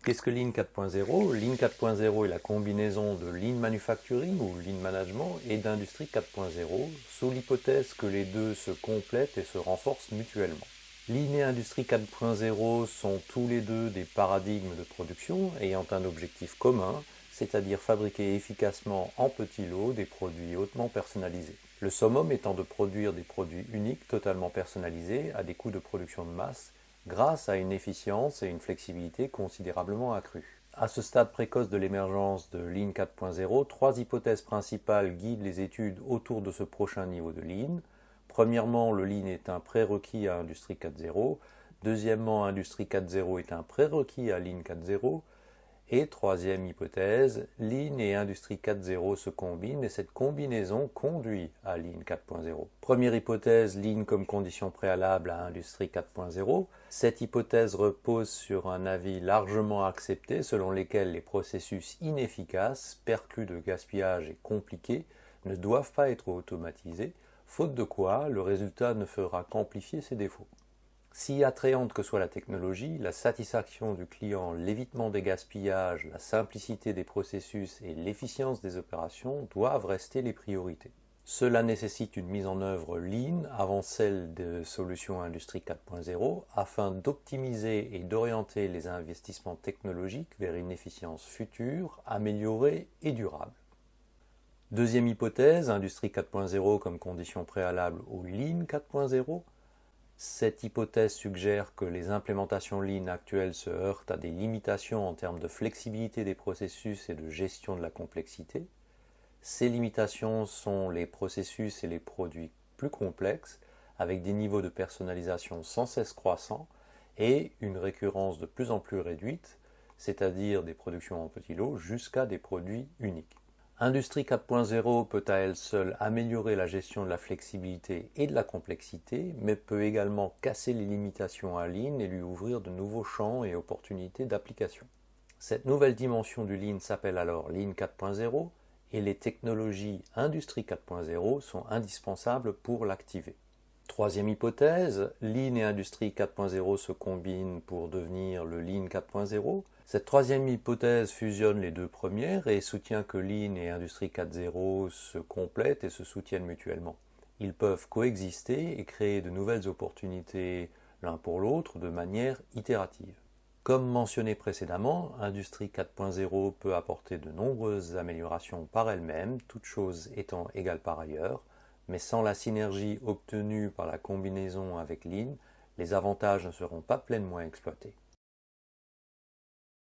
Qu'est-ce que Lean 4.0? Lean 4.0 est la combinaison de Lean Manufacturing ou Lean Management et d'Industrie 4.0, sous l'hypothèse que les deux se complètent et se renforcent mutuellement. Lean et Industrie 4.0 sont tous les deux des paradigmes de production ayant un objectif commun, c'est-à-dire fabriquer efficacement en petits lots des produits hautement personnalisés. Le summum étant de produire des produits uniques totalement personnalisés à des coûts de production de masse, grâce à une efficience et une flexibilité considérablement accrues. À ce stade précoce de l'émergence de Lean 4.0, trois hypothèses principales guident les études autour de ce prochain niveau de Lean. Premièrement, le Lean est un prérequis à Industrie 4.0. Deuxièmement, Industrie 4.0 est un prérequis à Lean 4.0. Et troisième hypothèse, Lean et Industrie 4.0 se combinent et cette combinaison conduit à Lean 4.0. Première hypothèse, Lean comme condition préalable à Industrie 4.0. Cette hypothèse repose sur un avis largement accepté selon lequel les processus inefficaces, perclus de gaspillage et compliqués ne doivent pas être automatisés, faute de quoi le résultat ne fera qu'amplifier ses défauts. Si attrayante que soit la technologie, la satisfaction du client, l'évitement des gaspillages, la simplicité des processus et l'efficience des opérations doivent rester les priorités. Cela nécessite une mise en œuvre Lean avant celle de solutions Industrie 4.0 afin d'optimiser et d'orienter les investissements technologiques vers une efficience future, améliorée et durable. Deuxième hypothèse, Industrie 4.0 comme condition préalable au Lean 4.0. Cette hypothèse suggère que les implémentations Lean actuelles se heurtent à des limitations en termes de flexibilité des processus et de gestion de la complexité. Ces limitations sont les processus et les produits plus complexes, avec des niveaux de personnalisation sans cesse croissants et une récurrence de plus en plus réduite, c'est-à-dire des productions en petits lots jusqu'à des produits uniques. Industrie 4.0 peut à elle seule améliorer la gestion de la flexibilité et de la complexité, mais peut également casser les limitations à Lean et lui ouvrir de nouveaux champs et opportunités d'application. Cette nouvelle dimension du Lean s'appelle alors Lean 4.0 et les technologies Industrie 4.0 sont indispensables pour l'activer. Troisième hypothèse, Lean et Industrie 4.0 se combinent pour devenir le Lean 4.0. Cette troisième hypothèse fusionne les deux premières et soutient que Lean et Industrie 4.0 se complètent et se soutiennent mutuellement. Ils peuvent coexister et créer de nouvelles opportunités l'un pour l'autre de manière itérative. Comme mentionné précédemment, Industrie 4.0 peut apporter de nombreuses améliorations par elle-même, toutes choses étant égales par ailleurs, mais sans la synergie obtenue par la combinaison avec Lean, les avantages ne seront pas pleinement exploités.